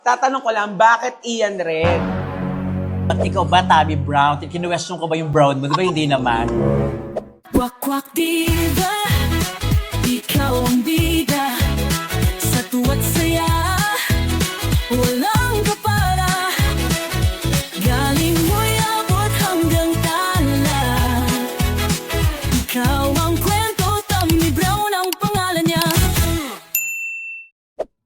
Tatanong ko lang, bakit Ian Red? At ikaw ba, Tabby Brown? Kinuwestiyon ko ba yung brown mo? Di ba hindi naman? Wakwak diva, ikaw ang bida. Sa tuwa't saya, walang kapara. Galing mo'y abot hanggang tala. Ikaw ang kwento, Tabby Brown ang pangalan niya.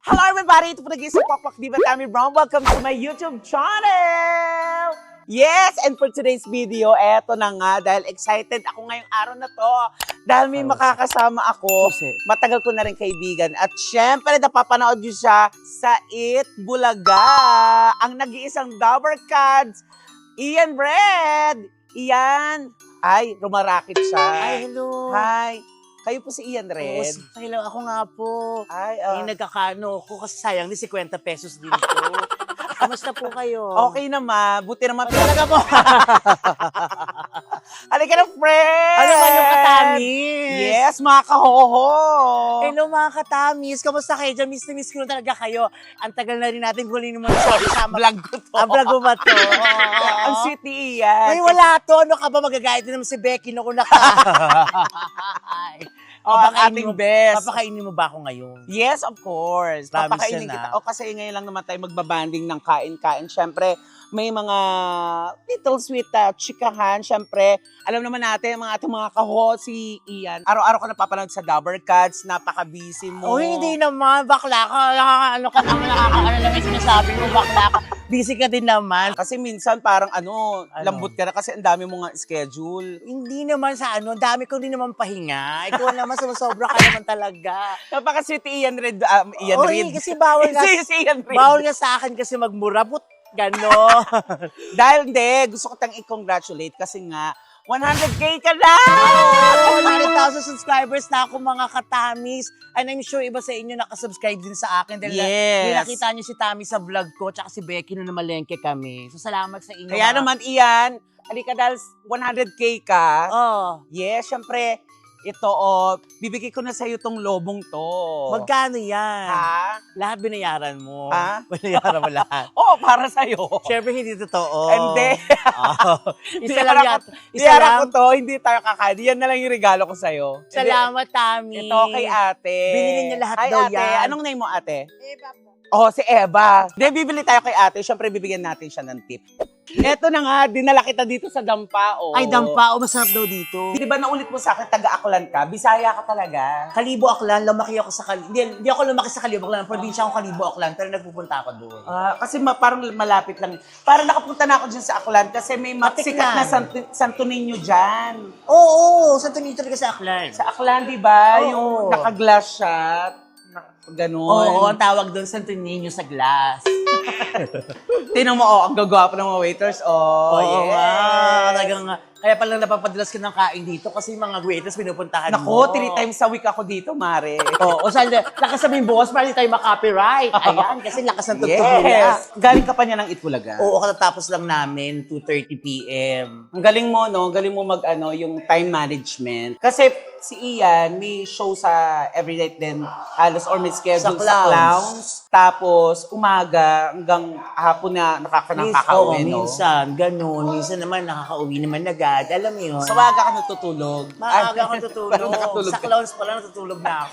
Hello everybody! Ito po nag-iisang Wakwak Diva, Tabby Brown. Welcome to my YouTube channel! Yes! And for today's video, eto na nga, dahil excited ako ngayong araw na to. Dahil may makakasama ako, matagal ko na rin kaibigan. At syempre, napapanood nyo siya sa It Bulaga. Ang nag-iisang Dabber Cats, Ian Red! Ian! Ay, rumarakit siya. Ay, hello. Hi! Kayo po si Ian Red. Hello, ako nga po. Ay, Yung nagkakano ko kasi sayang ni 50 pesos din ko. Kamusta po kayo? okay naman. Buti naman. Talaga po. Halika na, friend! Ano ba yung katamis? Yes, mga kahoho! Hello mga katamis. Kamusta kayo dyan? Miss na miss ko na talaga kayo. Ang tagal na rin natin kunin mo. Sorry, sama. Vlog ko to. Ang vlog mo ba to? Ang sweet ni Ian. Ay, wala to. Ano ka ba? Magagayat din naman si Becky. Naku, Ang ating best. Papakainin mo ba ako ngayon? Yes, of course. Promise Papakainin yan, kita. ah. O kasi ngayon lang naman tayo magbabanding ng kain-kain. Siyempre, may mga little sweet chikahan. Siyempre, alam naman natin, mga ating mga kaho, si Ian. Araw-araw ka napapanood sa Dabber Cats. Napaka-busy mo. Oh, hindi naman. Bakla ka. Ano ka naman nakakaano lang yung sinasabi mo. Bakla ka. Busy ka din naman. Kasi minsan parang lambot ka na kasi ang dami mo nga schedule. Hindi naman sa ano. Dami ko din naman pahinga. Ikaw naman sumasobra ka naman talaga. Napaka-sweet Ian Red. Ian Oh, Red. kasi bawal nga. si Ian Red. Bawal nga sa akin kasi magmura. Gano'n. Dahil hindi, gusto ko tang i-congratulate kasi nga, 100K ka na! 100,000 subscribers na ako mga katamis. And I'm sure iba sa inyo nakasubscribe din sa akin. Dahil Yes. nakita niyo si Tami sa vlog ko, tsaka si Becky na namalengke kami. So salamat sa inyo. Kaya naman, Ian, halika dahil 100K ka. Oh, Yes, syempre, ito, bibigay ko na sa'yo tong lobong to. magkano yan? Ha? Lahat binayaran mo. Ha? Binayaran mo lahat. Oo, para sa'yo. Siyempre hindi totoo. Hindi. Oh. Isa lang Biyara yata. ko- Isa biyara lang. ko to, hindi tayo kakain. Yan na lang yung regalo ko sa'yo. Salamat, Tami. Ito kay ate. Binili niya lahat Ay, daw ate, yan. anong name mo, ate? Eva po. Oh, si Eva. Hindi, bibili tayo kay ate. Siyempre, bibigyan natin siya ng tip. Eto na nga, dinala kita dito sa Dampa, oh. Ay, dampa. O, masarap daw dito. Di ba naulit mo sa akin, taga-Aklan ka? Bisaya ka talaga. Kalibo Aklan, lumaki ako sa Kalibo. Hindi ako lumaki sa Kalibo Aklan. Probinsya akong Kalibo Aklan, pero nagpupunta ako doon. Kasi parang malapit lang. Parang nakapunta na ako dyan sa Aklan kasi may Matiklan. sikat na Santo Niño dyan. Oo, Santo Niño talaga sa Aklan. Sa Aklan, di ba? Oo. Yung naka-glass shot. Ganun. Oo, ang tawag doon Santo Niño sa glass. Tingnan mo, ang gagwapo ng mga waiters. Oh, Oo yes. nga, talagang kaya palang napapadalas ka ng kain dito kasi yung mga waiters pinupuntahan Nako, mo. 3 times a week ako dito, Mare. Oo, saan lakas sabihin boss, para hindi tayo makopyright. Ayan, kasi lakas ng tutulog. Yes. Galing ka pa niya ng Itbulaga. Oo, katatapos lang namin, 2:30 p.m. Ang galing mo, no? Ang galing mo yung time management. Kasi si Ian, may show sa Every Night din, halos or may schedule Sa sa Clowns. Tapos, umaga hanggang hapon na nakakauwi, no? Minsan, ganun. Minsan naman, nakakauwi naman agad. Alam mo yun? Sa umaga ka natutulog. Maaga ako natutulog. Parang nakatulog Sa ka. clowns pala natutulog na ako.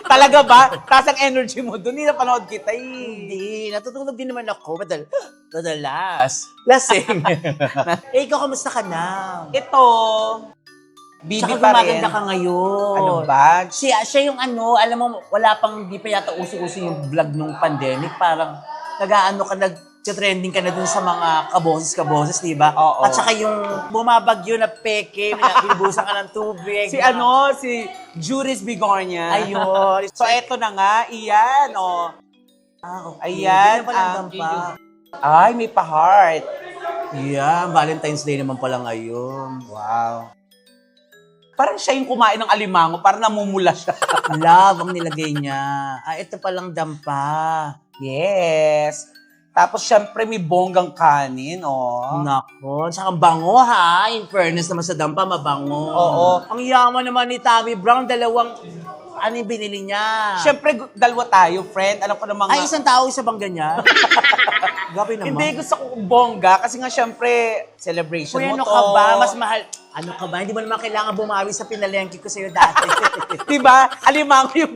Talaga ba? Taas ang energy mo doon. Hindi napanood kita eh. Hindi, natutulog din naman ako. Madalas. Lasing. Eh, ikaw, kamusta ka na? Ito, bibi Tsaka pa rin. gumaganda ka ngayon. Ano ba? Siya yung alam mo, wala pang, di pa yata uso-uso yung vlog nung pandemic. Parang, nag-trending ka na dun sa mga kaboses, di ba? Oo. At saka yung bumabagyo na peke, binibusan ka ng tubig. Si Juris Bigornia. Ayun. So, eto na nga, Iyan, oh. Okay. Ayan. Hindi na pala dampa. Ay, may pa-heart. Yeah, Valentine's Day naman pala ngayon. Wow. Parang siya yung kumain ng alimango, parang namumula siya. Love ang nilagay niya. Ito palang dampa. Yes. Tapos, syempre, may bonggang kanin, oh. Nako, saka bango ha. In fairness naman sa dampa, mabango. Oo. Ang yaman naman ni Tabby Brown, dalawang Ano yung binili niya? Siyempre, dalawa tayo, friend. Alam ko na mga... Ay, isang tao, isa bang ganyan? Gabi naman. Hindi, gusto ko bongga kasi nga siyempre, celebration Kuya, mo ano to. ka ba? Mas mahal. Ano ka ba? Hindi mo naman kailangan bumawi sa pinalengke ko sa'yo dati. Diba? Alimango yung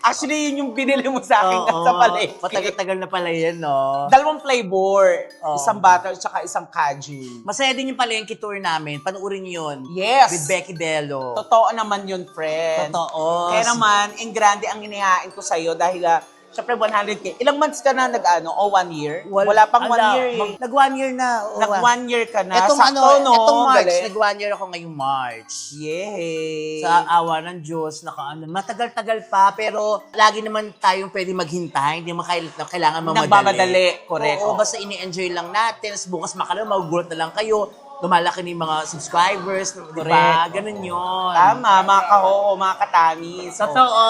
Actually, yun yung binili mo sa akin sa palengke. Matagal-tagal na pala yan, no? Dalawang flavor. Oo. Isang butter at saka isang kaju. Masaya din yung palengke tour namin. Panoorin niyo yun. Yes. With Becky Bello. Totoo naman yun, friend. Totoo. Kaya naman, in grande ang inihain ko sa'yo dahil syempre 100K. Ilang months ka na nag-ano? O 1 year? Wala pang 1 year eh. Nag 1 year na. Oo, Nag 1 year ka na. Etong, Sakto, no? etong March. Galing. Nag 1 year ako ngayong March. Yay! Sa awa ng Diyos, matagal-tagal pa, pero lagi naman tayong pwede maghintay. Hindi mo kailangan mamadali. Nagmamadali, correct. Oo, basta ini-enjoy lang natin. Tapos bukas magugulat na lang kayo. Lumalaki na yung mga subscribers, di ba? Correct. Ganun yun. Tama, mga kaho, mga katanis. Totoo.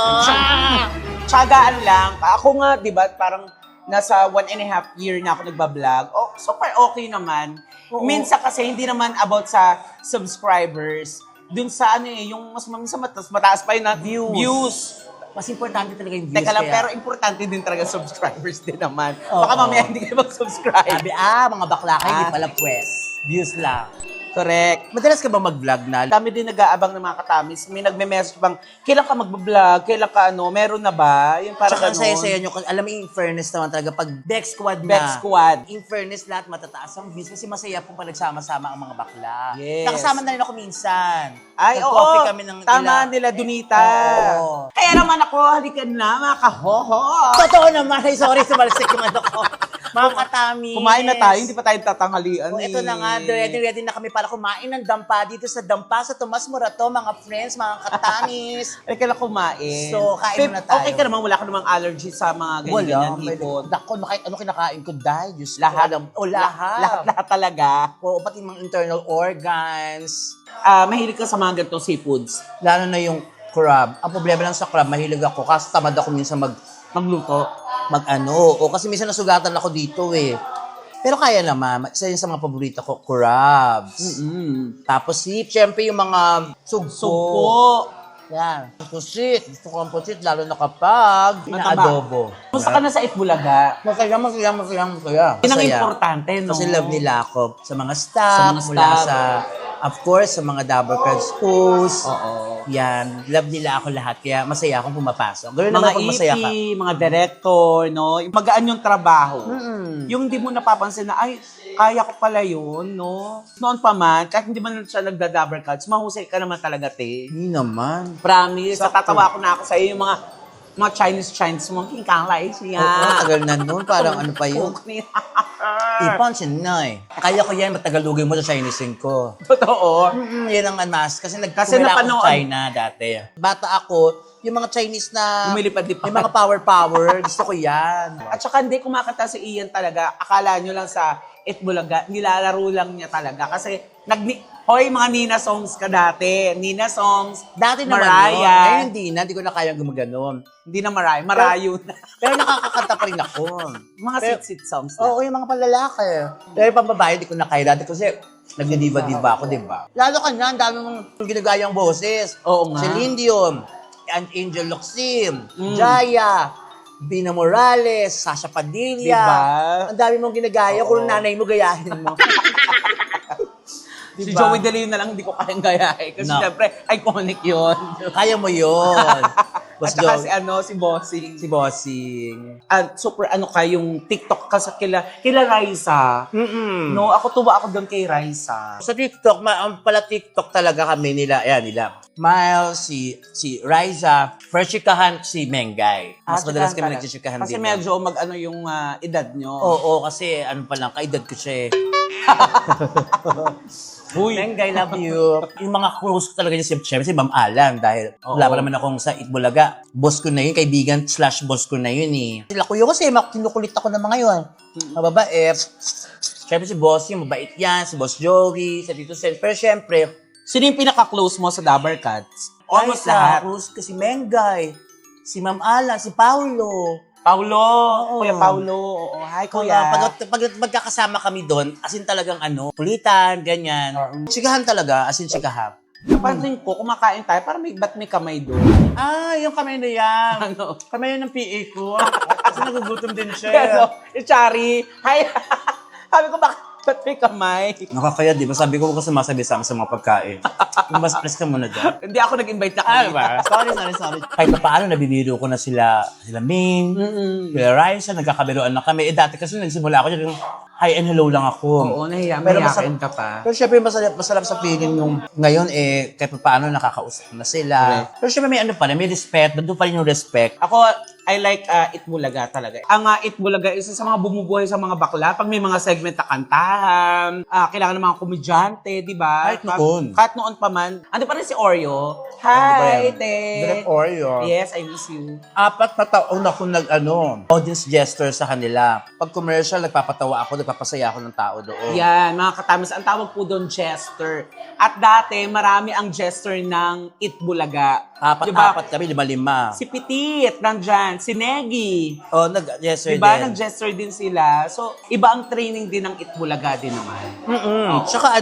Tsagaan lang. Ako nga, di ba, parang nasa 1.5 year na ako nagbablog. Oh, super okay naman. Oo. Minsan kasi hindi naman about sa subscribers. Dun sa ano eh, yung mas minsan mataas pa yun na views. Mas importante talaga yung views. Teka lang, kaya. pero importante din talaga subscribers din naman. Oo. Baka mamaya hindi kayo mag-subscribe. Sabi, mga bakla kayo, hindi pala pwes. Views lang. Correct. Madalas ka ba mag-vlog na? Dami din nag-aabang ng mga katamis. May nagme-message bang, kailan ka mag-vlog? Kailan ka ano? Meron na ba? Yung parang Tsaka ang ganun. saya-saya nyo. Alam mo, in fairness naman talaga, pag Bex Squad na. Bex Squad. In fairness, lahat matataas ang views kasi masaya po pag nagsama-sama ang mga bakla. Yes. Nakasama na rin ako minsan. Ay, oo. Nag-coffee kami ng Tama nila, Dunita. Oo. Kaya naman ako, halikan na, mga kahoho. Totoo naman. Ay, sorry, sumalsik yung ano ko. Mga katamis. Kumain na tayo, hindi pa tayo tatanghalian. Oh, ito na nga, ready na kami para kumain ng dampa dito sa Dampa sa Tomas Morato, mga friends, mga katamis. Ay, kailan kumain. So, kain muna tayo. Okay ka naman, wala ka namang allergy sa mga ganyan hipon. Dako, ano kinakain ko dahil? Diyos ko, Lahat. alam. O, lahat. Lahat talaga. Oo, pati mga internal organs. Mahilig ka sa mga ganitong seafoods. Lalo na yung crab. Ang problema lang sa crab, mahilig ako kasi tamad ako minsan magluto. O kasi minsan nasugatan ako dito eh. Pero kaya naman, isa yun sa mga paborito ko, crabs. Tapos syempre yung mga sugpo. Sugpo. Yan. Pusit. Gusto ko ang pusit, lalo na kapag inaadobo. Gusto ka na sa Itbulaga. Masaya. Yun ang importante, no? Kasi love nila ako sa mga staff, mula sa, of course, sa mga Dabber Cards posts. Oo. Yan. Love nila ako lahat. Kaya masaya akong pumapasok. Ganoon Mga naman pag masaya ka. EP, mga director, no? Magaan yung trabaho. Yung di mo napapansin na, ay, kaya ko pala yun, no? Noon pa man, kahit hindi man siya nagda-Dabber Cards, mahusay ka naman talaga, te. Hindi naman. Promise, natatawa ko na ako sa'yo yung mga Chinese mo, kingkalay siya. Oo, tagal na nun. Parang ano pa yun. Ipansin na eh. Kaya ko yan, matagalugin mo sa Chinesing ko. Totoo. Yan ang unmask. Kasi Kasi nagkumila ako napanood. sa China dati. Bata ako, yung mga Chinese na... Lumilipad-lipad. Yung mga power, gusto ko yan. At saka hindi kumakanta si Ian talaga. Akala nyo lang sa Itbulaga, nilalaro lang niya talaga. Kasi, hoy, mga Nina songs ka dati. Nina songs, Dati naman Mariah. yun. Ngayon hindi ko na kayang gumaganon. Hindi na Mariah, Marayo na. Pero nakakakanta pa rin ako. Mga Pero- sit-sit songs na. Oo, yung mga panlalaki. Pero yung pambabae, di ko na kaya dati kasi nagdidiba-diba ako, di ba? Lalo ka na, ang dami mong ginagayang boses. Oo nga. Celine Dion, and Angel Locsin, Jaya, Bina Morales, Sasha Padilla. Diba? Ang dami mong ginagaya. Kung nanay mo, gayahin mo. Si Diba? Joey De Leon na lang hindi ko kayang gayahin. Kasi No. syempre, iconic yun. Kaya mo yun. At saka si Bossing. Si Bossing. Super yung TikTok ka sa kila Raisa. No, ako tuwa ako doon kay Raisa. Sa TikTok, pala TikTok talaga kami nila. Nila. Miles, si Riza, first chikahan si Mengay. Mas madalas kami nagchikahan Kasi din. medyo yung edad nyo. Oo, kasi ano pa lang, kaedad ko siya eh. Uy. Mengay, love you. Yung mga close ko talaga niya, siyempre si Ma'am Alan, dahil wala pa naman akong sa Itbulaga. Boss ko na yun, kaibigan / boss ko na yun eh. Sila ko yun kasi kinukulit ako ng mga yun. Mababae. Siyempre si Boss yung mabait yan, si Boss Joey, si Tito Sen. Pero siyempre, Sino yung pinaka-close mo sa Dabber Cats? Almost Raisa, lahat. Cruz, si Mengay, si Ma'am Alan, si Paulo. Paulo. Oo. Kuya Paulo. Oo. Hi, Kuya. Pag magkakasama kami doon, as in talagang kulitan, ganyan. Chikahan talaga, as in chikahan. Napansin ko, kumakain tayo, parang ba't may kamay doon? Ah, yung kamay na yan. Ano? Kamay yan ng PA ko. Kasi nagugutom din siya. Ano? Yung Chari, hi! Sabi ko, ba't may kamay? Nakakaya, di ba? Sabi ko kasi sumasabi sa amin sa mga pagkain. Mas press ka muna dyan. Hindi ako nag-invite na Ah, diba? Sorry. Kahit pa paano, nabibiro ko na sila Ming, sila Raisa, nagkakabiruan na kami. Eh, dati kasi nagsimula ako dyan, hi and hello lang ako. Oo, nahiya. Pero Mahiyakin ka pa. Pero syempre, masarap sa feeling nung ngayon, eh, kahit pa paano, nakakausap na sila. Pero syempre, may ano pa rin, may respect. Nandun pa rin yung respect. Ako, I like Itbulaga talaga. Ang Itbulaga, isa sa mga bumubuhay sa mga bakla. Pag may mga segment na kantahan, kailangan ng mga komedyante, di ba? Kahit noon. Kahit noon pa man. Ano pa rin si Oreo? Ano ba Hi, yan? te! Direct Oreo. Yes, I miss you. 4 na taon ako audience gesture sa kanila. Pag commercial, nagpapatawa ako, nagpapasaya ako ng tao doon. Yan, mga katamis. Ang tawag po doon, jester. At dati, marami ang jester ng Itbulaga. Apat kami, 5. Si Pitit, nandyan. Si Negi. Oh, nag-gesture Diba? din. Nag-jester din sila. So, iba ang training din ng Itbulaga din naman. Tsaka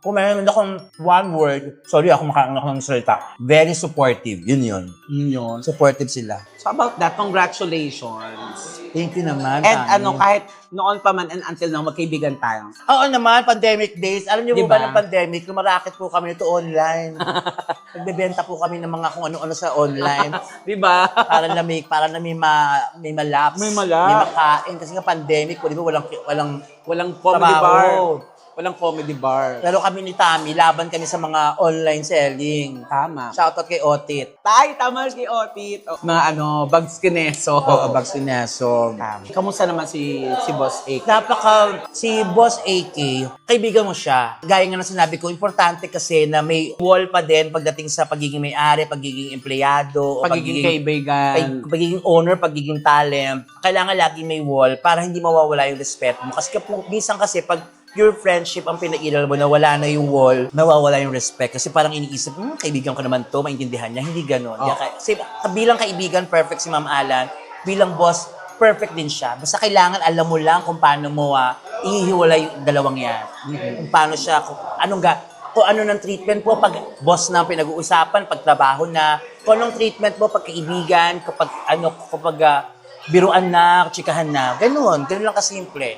kung meron akong one word, sorry ako makaano ako ng salita, very supportive. Yun. Yun. Supportive sila. So about that, congratulations. Thank you naman. And Tami. kahit noon pa man and until now, magkaibigan tayo. Oo naman, pandemic days. Alam niyo Diba? po ba ng pandemic, lumaraket po kami nito online. Nagbebenta po kami ng mga kung ano-ano sa online. Di ba? para na may malaps. May malap. May makain. Kasi nga pandemic po, di ba? Walang comedy Trabaho. bar. Walang comedy bar. Pero kami ni Tami, laban kami sa mga online selling. Tama. Shoutout kay Otit. Tama kay Otit. Mga Bags Kineso. Oo, Bags Sineso. Tama. Kamusta naman si Boss A? Si Boss AK, kaibigan mo siya. Gaya nga na sinabi ko, importante kasi na may wall pa din pagdating sa pagiging may-ari, pagiging empleyado, o Pagiging kaibigan. pagiging owner, pagiging talent. Kailangan lagi may wall para hindi mawawala yung respect mo. Kasi minsan kasi pag your friendship ang pinairal mo na wala na yung wall, nawawala yung respect. Kasi parang iniisip, kaibigan ko naman to, maintindihan niya. Hindi ganun. Oh. Kasi bilang kaibigan, perfect si Ma'am Alan. Bilang boss, perfect din siya. Basta kailangan alam mo lang kung paano mo ihiwalay yung dalawang yan. Kung paano siya, kung ano ng treatment mo pag boss na ang pinag-uusapan, pag trabaho na, kung anong treatment mo pag kaibigan, kapag biruan na, chikahan na. Ganun lang kasimple.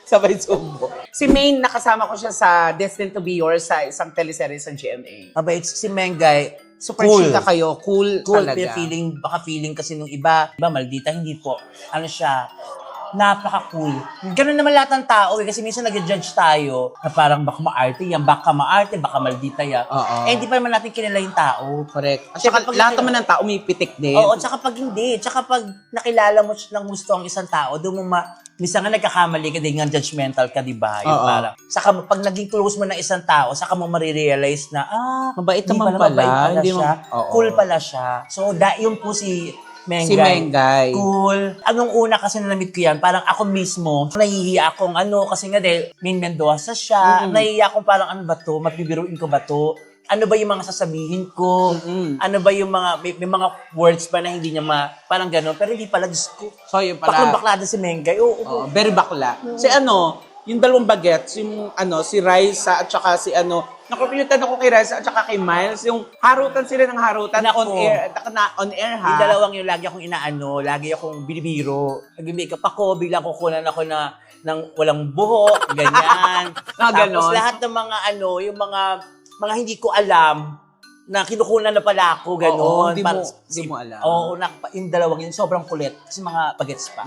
Sabay sumbo. Si Maine, nakasama ko siya sa Destined to be Yours sa isang teleserye sa GMA. Mabait si Mengay. Super Cool. chika kayo. Cool talaga. Baka feeling kasi nung iba, maldita, hindi po. Ano siya, napaka-cool. Ganun naman lahat ng tao kasi minsan nag-judge tayo na parang baka maarte yan, baka maldita yan. Oo. Eh, hindi pa naman natin kilala yung tao. Correct. At Kasi saka pag- lahat naman ng tao umipitik din. Oo, tsaka pag hindi. Tsaka pag nakilala mo ng gusto ang isang tao, doon mo minsan nga nagkakamali ka din nga judgmental ka, di ba? Yung Oo. parang, saka pag naging close mo ng isang tao, saka mo marirealize na, Mabait hindi naman pala. mabait Hindi siya. Oo. Cool pala siya. So, yun po si Mengay. Si Mengay. Cool. Anong una kasi na na-meet ko yan, parang ako mismo, nahihiya akong kasi nga dahil Min Mendoza siya, nahihiya akong parang ano ba to, mapibiruin ko ba to? Ano ba yung mga sasabihin ko? Ano ba yung mga, may mga words pa na hindi niya parang gano'n, pero hindi pala, Diyos ko. So, yun pala. Baklang baklada si Mengay. Oo. Oo, very bakla. Si yung dalawang bagets, yung si Raisa at saka si nakupinutan ako kay Raisa at saka kay Miles, yung harutan sila ng harutan Nako. on air ha. Yung dalawang yun, lagi akong lagi akong binibiro. Nag-makeup ako, biglang kukunan ako ng walang buhok, ganyan. Ah, Tapos ganon. lahat ng mga yung mga hindi ko alam, na kinukunan na pala ako, gano'n. Oo, hindi mo alam. Oo, yung dalawang yun, sobrang kulit. Kasi mga bagets pa.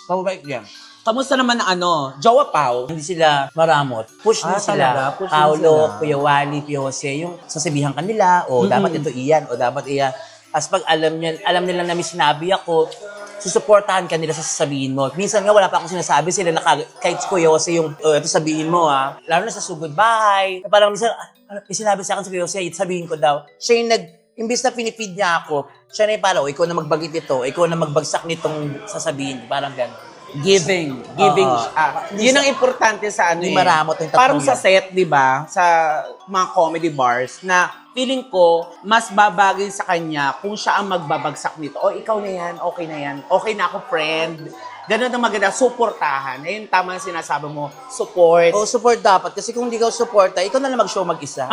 Pababait yan. Kamusta naman ang Jowa Pao? Hindi sila maramot. Push din sila. talaga? Push din Paolo, sila. Kuya Wally, Kuya Jose, yung sasabihan kanila, dapat ito iyan, dapat iyan. As pag alam nila na may sinabi ako, susuportahan ka nila sa sasabihin mo. Minsan nga wala pa akong sinasabi, sila kahit si Kuya Jose yung, ito sabihin mo lalo na sa sugod bahay. Parang minsan, may sinabi sa akin si Kuya Jose, sabihin ko daw, siya yung imbis na pinipid niya ako, siya na yung parang, ikaw na magbagit ito, ikaw na magbagsak nitong sasabihin, parang gano'n. Giving. Yun ang importante sa Hindi maramot yung tatlong parang sa yan. set, di ba? Sa mga comedy bars, na feeling ko, mas babagay sa kanya kung siya ang magbabagsak nito. O, ikaw na yan, okay na yan. Okay na ako, friend. Ganun ang maganda, suportahan. Ayun, tama ang sinasabi mo, support. O, support dapat. Kasi kung hindi ka supporta, ikaw na lang mag-show mag-isa.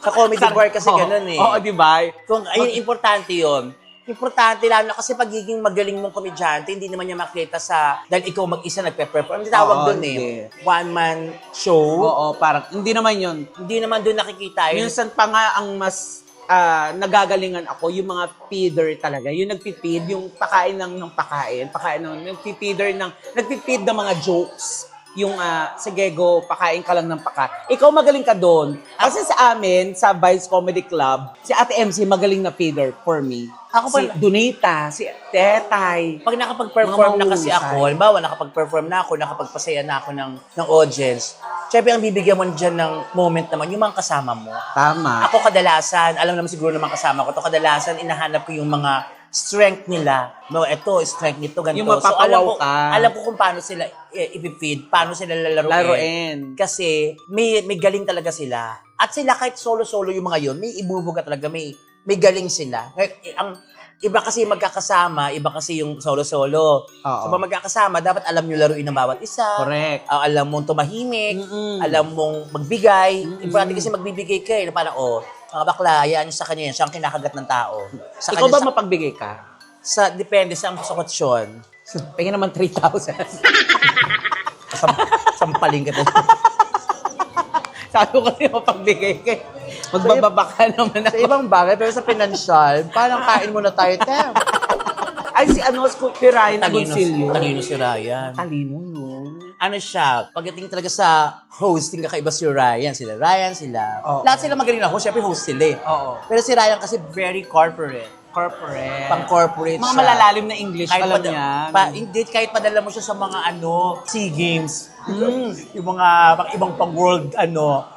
Sa comedy bar kasi ganun eh. Oo, di ba? Kung ayun, importante yun. Importante lalo na kasi pagiging magaling mong komedyante, hindi naman niya makita sa, dahil ikaw mag-isa nagpe-perform. Ang tawag Oo, doon hindi. one-man show. Oo, parang, hindi naman yun. Hindi naman doon nakikita yun. Minsan pa nga ang mas nagagalingan ako, yung mga feeder talaga. Yung nagpipid, yung pakain ng pakain. Nagpipid ng mga jokes. Yung, sige go, pakain ka lang ng Ikaw magaling ka doon. Kasi sa amin, sa Vice Comedy Club, si Ate MC magaling na feeder for me. Ako Si pa- Donita, si Tetay. Pag nakapag-perform Mga na kasi mahusay. ako, halimbawa nakapag-perform na ako, nakapagpasaya na ako ng audience, syempre ang bibigyan mo dyan ng moment naman, yung mga kasama mo. Tama. Ako kadalasan, alam naman siguro naman kasama ko, to kadalasan inahanap ko yung mga strength nila. No, ito, strength nito, ganito. Yung mapapawaw alam ko, ka. alam ko kung paano sila ipipid, paano sila lalaruin. Laruin. Kasi may galing talaga sila. At sila kahit solo-solo yung mga yun, may ibubuga talaga, may galing sila. Ang iba kasi magkakasama, iba kasi yung solo-solo. Oo. So, pag magkakasama, dapat alam nyo laruin ng bawat isa. Correct. Alam mong tumahimik, Mm-mm. alam mong magbigay. Importante kasi magbibigay ka na parang, mga bakla, yan sa kanya yan, siya ang kinakagat ng tao. Sa Ikaw ba kanya, mapagbigay ka? depende sa sitwasyon. Pingin naman 3,000. Sampaling ka doon. Sabi ko kasi mapagbigay ka. Magbababa ka naman Sa ako. ibang bagay, pero sa financial, parang kain muna tayo, Tem. Ay, si si Ryan Agoncillo. Talino si Ryan. Talino yun. Ano siya, pagdating talaga sa hosting, kakaiba si Ryan. Sila, Oo. lahat sila magaling na host, syempre host sila eh. Oo. Pero si Ryan kasi very corporate. Corporate. Pang-corporate Mga siya. malalalim na English, alam niya. Hindi, kahit padala mo siya sa mga SEA Games. Yung mga ibang pang-world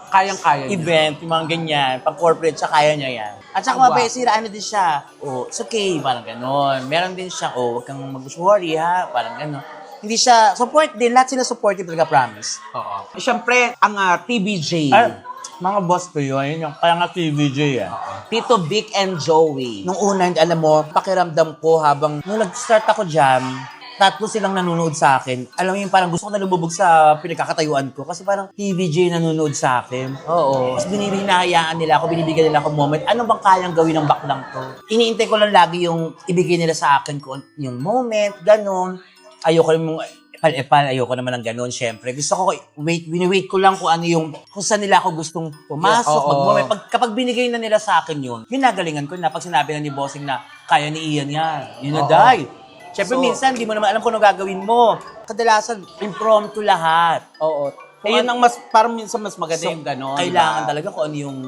Kayang-kaya niya. event, yung mga ganyan, pang-corporate siya, kaya niya yan. At saka Ang mabait sila, din siya, it's okay, parang gano'n. Meron din siya, huwag kang mag-worry ha, parang gano'n. Hindi siya, support din, lahat sila supportive talaga, promise. Oo. Siyempre, ang TVJ. Mga boss ko yun, kaya nga TVJ Tito Vic and Joey. Nung una, alam mo, pakiramdam ko nung nag-start ako dyan, tatlo silang nanonood sa akin. Alam mo yung parang gusto ko na lumubog sa pinagkakatayuan ko kasi parang TVJ nanonood sa akin. Oo. Tapos hinahayaan nila ako, binibigyan nila ako moment. Ano bang kayang gawin ng baklang to? Iniintay ko lang lagi yung ibigay nila sa akin kung yung moment, ganun. Ayoko namang epal-epal, ayoko naman ng ganun, syempre. Gusto ko, wini-wait ko lang kung ano yung, kung saan nila ako gustong pumasok, Yeah, oo. mag-moment. Kapag binigay na nila sa akin yun, ginagalingan ko na pag sinabi na ni Bossing na kaya ni Ian yan. Yun na, Oo. day. Siyempre, So, minsan, di mo naman alam kung ano gagawin mo. Kadalasan, impromptu lahat. Oo. Yun ang parang minsan mas maganda So, yung gano'n. kailangan diba? talaga kung ano yung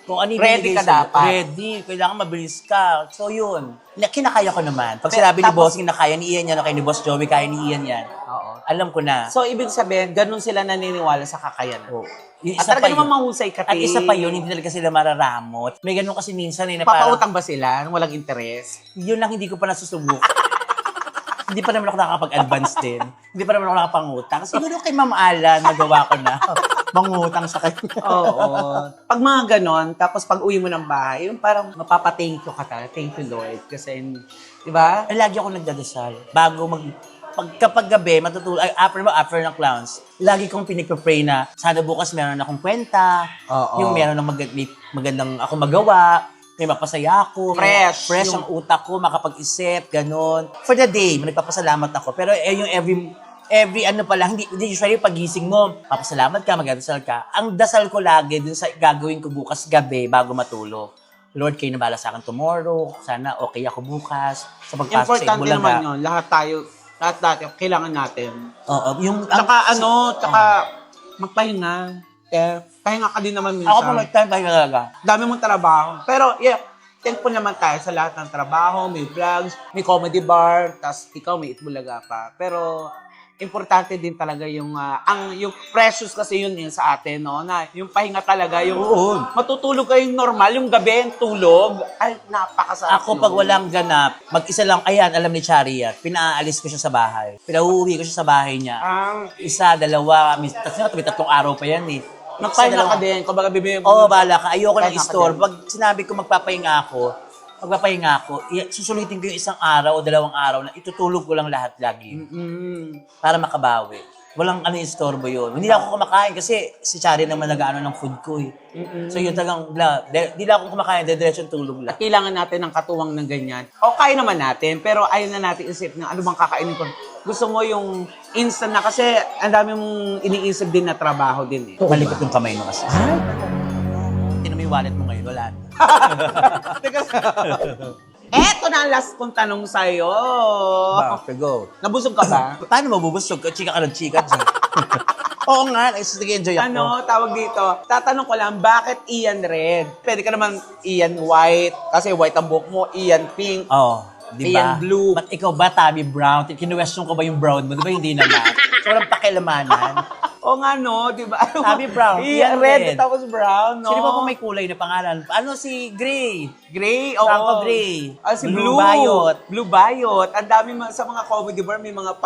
Ready binigay ka sa'yo. dapat. Ready. Kailangan mabilis ka. So, yun. Kinakaya ko naman. Pag sinabi ni Tapos- Bossing na kaya ni Ian yan, o kaya ni Boss Joey, kaya ni Ian yan, Oo. alam ko na. So, ibig sabihin, ganun sila naniniwala sa kakayanan. Yung At isa talaga pa naman yun. mahusay ka, At isa pa yun, hindi talaga sila mararamot. May ganun kasi minsan na parang, Papautang ba sila? Walang interes? yun lang hindi ko pa nasusubok. Hindi pa naman ako nakakapag-advance din. Hindi pa naman ako nakapangutang. Siguro kay Ma'am Alan, nagawa ko na. Mangutang sa kanya. Oo. Pag mga ganon, tapos pag uwi mo ng bahay, yung parang mapapa-thank you ka talaga. Thank you, Lord. Kasi, di ba? Lagi ako nagdadasal. Kapag gabi, after ng clowns, lagi kong pinagpa-pray na sana bukas meron akong kwenta, Oo. yung meron ng magandang ako magawa, may mapasaya ako, Fresh. fresh ang utak ko, makapag-isip, ganun. For the day, nagpapasalamat ako. Pero yung every ano pala, hindi usually pagising mo, papasalamat ka, magdadasal ka. Ang dasal ko lagi dun sa gagawin ko bukas gabi bago matulog. Lord, kayo na bahala sa akin tomorrow. Sana okay ako bukas. Sa pagpasok sa Importante Itbulaga. naman yun. Lahat natin, kailangan natin. Oo, Tsaka magpahinga. Pahinga ka din naman minsan. Ako pa mag-time tayo talaga. Dami mong trabaho. Pero, thankful naman tayo sa lahat ng trabaho. May vlogs, may comedy bar, tas ikaw may Itbulaga pa. Pero, importante din talaga yung precious kasi yun sa atin, no? Na yung pahinga talaga, yung matutulog kayong normal, yung gabi, yung tulog, ay, napakasarap. Ako pag walang ganap, mag-isa lang, ayan, alam ni Chari yan, pinaalis ko siya sa bahay. Pinauuwi ko siya sa bahay niya. Isa, dalawa, may 3 araw pa yan eh. Magpahinga ka din, kumbaga bibigyan Oo, bahala ka. Ayoko ng Pahinga ka store. din. Pag sinabi ko magpapahinga ako, magpapahinga ako, susulitin ko yung isang araw o 2 araw na itutulog ko lang lahat lagi. Para makabawi. Walang istorbo yun. Hindi na ako kumakain kasi si Chari naman nag-ano ng food ko eh. So yun talagang, di lang ako kumakain, diretso tulog lang. Kailangan natin ng katuwang ng ganyan. O kaya naman natin, pero ayaw na natin isip na ano bang kakainin ko. Gusto mo yung instant na kasi ang dami mong iniisip din na trabaho din eh. Malikot yung kamay mo kasi. Tinan mo yung wallet mo ngayon, wala na. Eto na ang last kong tanong sa'yo. Okay, go. Nabusog ka ba? Paano mabubusog? Chika ka ng chika dyan. Oo nga, sige, enjoy ako. Ano, tawag dito. Tatanong ko lang, bakit Ian Red? Pwede ka naman Ian White, kasi white ang buhok mo, Ian Pink. Oo, di ba? Ian Blue. Ba't ikaw ba, Tabby Brown? Kinuwestiyon ko ba yung brown mo? Di ba hindi naman? So, walang pakilamanan. O nga no, di ba? Tabby Brown, Ian Ian Red, Red. tapos brown, no? Sino ba kung may kulay na pangalan? Ano si Gray? Gray, oo. Franco Gray. Ah, si Blue Blue. Bayot. Blue Bayot. Ang dami sa mga comedy bar, may mga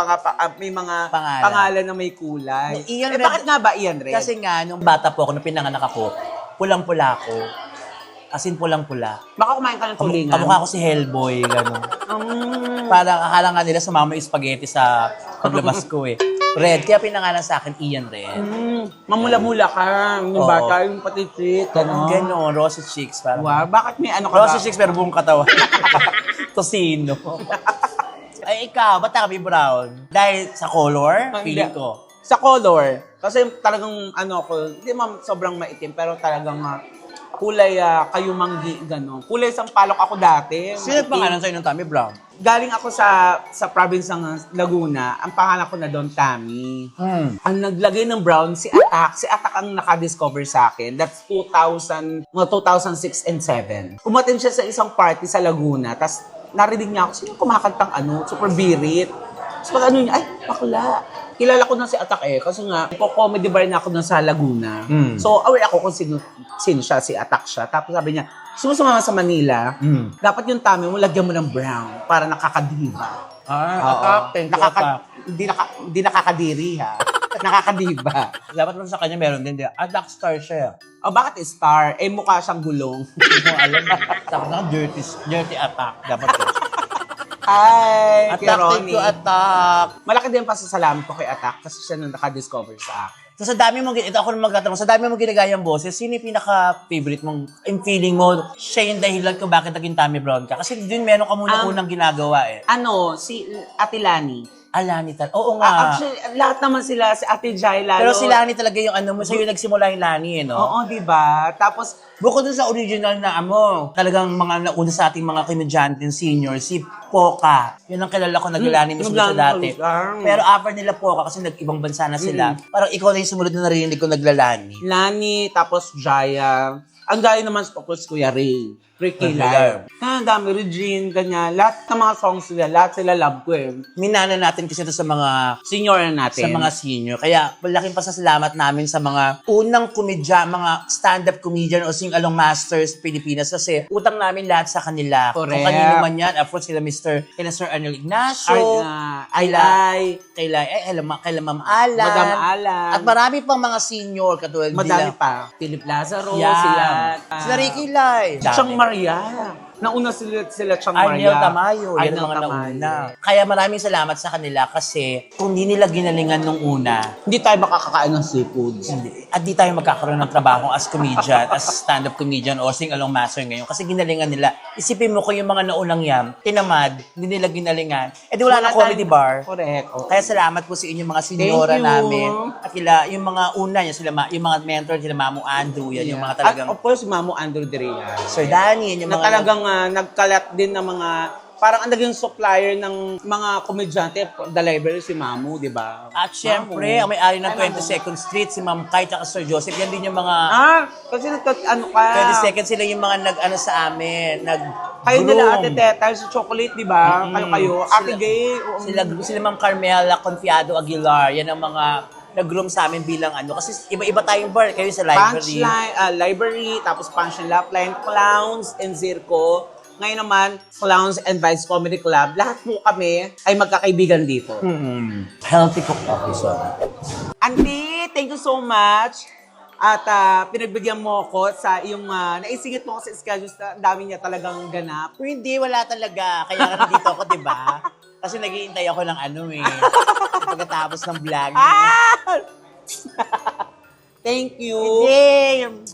may mga Pangalan. pangalan na may kulay. No, Ian Red- Bakit nga ba Ian Red? Kasi nga, nung bata po ako, nung pinanganak ako, pulang-pula ako. As in, pulang-pula. Baka kumain ka ng tulingan. Kamukha ko si Hellboy, gano'n. Parang akala nga nila sumama yung spaghetti sa paglabas ko eh. Red, kaya pinangalan sa akin Ian Red. Mamula-mula ka. Yung Oo. bata, yung pati chick. Gano'n, rosy cheeks. Parang. Wow, bakit may ano ka ba? Rosy cheeks pero buong katawan. Tosino. Ay, ikaw, ba't Tabby Brown? Dahil sa color, feeling ko. Sa color. Kasi talagang ano ko, hindi man sobrang maitim, pero talagang kulay kayumanggi, gano'n. Kulay sampalok ako dati. Sino Maitim. pangalan sa'yo ng Tabby Brown? Galing ako sa province ng Laguna. Ang pangalan ko na Don Tammy. Ang naglagay ng brown, si Atak. Si Atak ang nakadiscover sa akin. That's 2006 and 2007. Umatin siya sa isang party sa Laguna. Tapos narinig niya ako, sino kumakantang super birit? So pag ano niya, ay, bakla. Kilala ko na si Atak kasi nga, comedy bar na ako na sa Laguna. So aware ako kung sino siya, si Atak siya. Tapos sabi niya, sumusama sa Manila, dapat yung tummy mo, lagyan mo ng brown para nakakadiba. Atak. Thank you, Atak. Hindi nakakadiri ha. Nakakadiba. Dapat mo sa kanya meron din. Atak star siya. O bakit star? Eh mukha siyang gulong. Hindi mo alam. Tapos na dirty attack. Dapat ko. Ay, Attack, kay thank Ronnie. you, attack. Malaki din pasasalamat ko kay Attack kasi siya nung nakadiscover sa akin. So, sa dami mong, ito ako nung magtatanong, sa dami mong ginagayang boses, sino yung pinaka-favorite mong, yung feeling mo, siya yung dahilan kung bakit naging Tabby Brown ka? Kasi din meron ka muna unang ginagawa eh. Ano, si Ate Lani. Lani talaga. Oo nga. Actually, lahat naman sila, si Ate Jai lalo. Pero si Lani talaga yung ano mo, sa'yo nagsimula yung Lani eh, no? Oo, di ba? Tapos, Bukod dun sa original na talagang mga nauna sa ating mga komedyante senior, si Poca. Yun ang kilala ko, nag-Lani mo sa dati. Pero after nila Poca, kasi nag-ibang bansa na sila, parang ikaw na yung sumunod na narinig ko naglalani. Lani, tapos Jaya. Ang Jaya naman, of course, Kuya Ray. Ricky Live. Ang dami, Regine, ganyan. Lahat ng mga songs nila, lahat sila love ko eh. Minana natin kasi ito sa mga Senior na natin. sa mga senior. Kaya malaking pasasalamat namin sa mga unang komedya, mga stand-up comedian o sing-along masters Pilipinas kasi utang namin lahat sa kanila. Correct. Kung kanino man yan, of course, kila Sir Arnel Ignacio, Aylay. kila Ma'am Alan, Madam Alan. at marami pang mga senior katulad Madami nila. pa. Philip Lazaro, Yan. sila Ricky Lai. Chang Maria. Nauna sila Chang Arnel Maria. Tamayo, yan Arnel ang mga Tamayo. nauna. Kaya maraming salamat sa kanila kasi kung di nila ginalingan nung una, Hindi tayo makakakain ng seafoods. hindi. At di tayo magkakaroon ng trabaho as comedian, as stand-up comedian o sing-along master ngayon. Kasi ginalingan nila. Isipin mo ko yung mga naunang yan, tinamad, hindi nila ginalingan. Eh di wala na comedy bar. Correct. Oh. Kaya salamat po sa inyong mga senyora Thank you. namin. At yung mga una niya, yung mga mentor, sila Mamu Andrew, yan yung mga talagang, At of course, Mamo Andrew Drea. Sir Danny, yan yung Na mga, talagang nagkalat din ng mga, parang ang naging supplier ng mga komedyante, the library si Mamu, di ba? at syempre, ang may-ari ng 22nd Street, si Ma'am Kai at Sir Joseph, yan din yung mga, Kasi ano ka? 22nd sila yung mga nag-ano sa amin, Kayo nila Ate nag-groom. Teta, si Chocolate, di ba? Kayo. Ate Gay. Sila Ma'am Carmela Confiado Aguilar, yan ang mga nag-groom sa amin bilang ano. Kasi iba-iba tayong bar. Kayo sa library. Library, tapos Punchline Lapline, Clowns and Zirco. Ngayon naman, Clowns and Vice Comedy Club. Lahat po kami ay magkakaibigan dito. Healthy cook episode. Auntie, thank you so much. At pinagbigyan mo ako sa iyong, naisingit mo ako sa schedule, ang dami niya talagang ganap. Pero hindi, wala talaga. Kaya nga nandito ako, di ba? Kasi naghihintay ako ng ano eh. Pagkatapos ng vlog. Thank you. Hindi.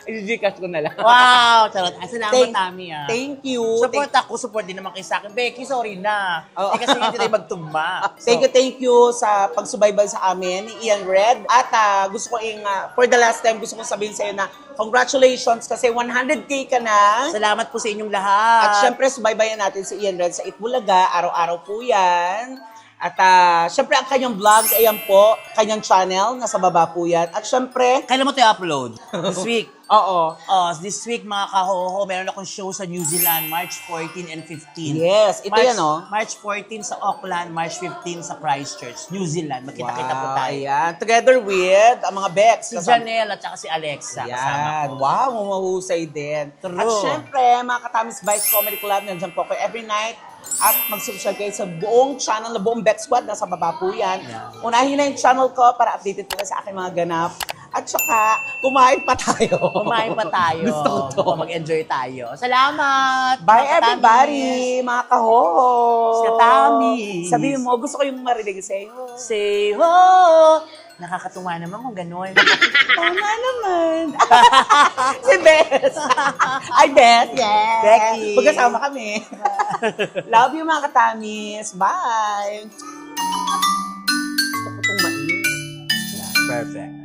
I-Gcash ko na lang. Wow! Charot. Salamat, Tami ah. Thank you. Support ako, support din naman kayo sa akin. Becky, sorry na. Oo. Kasi hindi tayo magtugma. Thank you sa pagsubaybay sa amin ni Ian Red. At gusto ko for the last time, gusto ko sabihin sa iyo na congratulations kasi 100K ka na. Salamat po sa inyong lahat. At syempre, subaybayan natin si Ian Red sa Itbulaga. Araw-araw po yan. At syempre, ang kanyang vlogs, ayan po, kanyang channel, nasa baba po yan. At syempre, Kailan mo ito i-upload? This week. oo. This week, mga kahoho, meron akong show sa New Zealand, March 14 and 15. Yes, ito yan, oh. March 14 sa Auckland, March 15 sa Christchurch, New Zealand. Magkita-kita po tayo. Ayan. Together with ang mga Bex. Si Janelle at saka si Alexa. Kasama Ayan. ko. Wow, mamahusay din. True. At syempre, mga Katamis Vice Comedy Club, nandiyan po kayo every night. At mag-subscribe kayo sa buong channel na buong Bex Squad. Nasa baba po yan. Yeah. Unahin na yung channel ko para updated po kayo sa aking mga ganap. At saka, kumain pa tayo. Kumain pa tayo. Gusto ko to. Mag-enjoy tayo. Salamat! Bye mga everybody, mga kahoho. Sa Tamis. Sabihin mo, gusto ko yung marinig sa'yo. Say ho! Nakakatuwa naman kung gano'n. Tama naman. Si Beth. Ay, Beth. Yes. Becky. Magkasama kami. Love you, mga Katamis. Bye. Gusto ko itong mais. Perfect.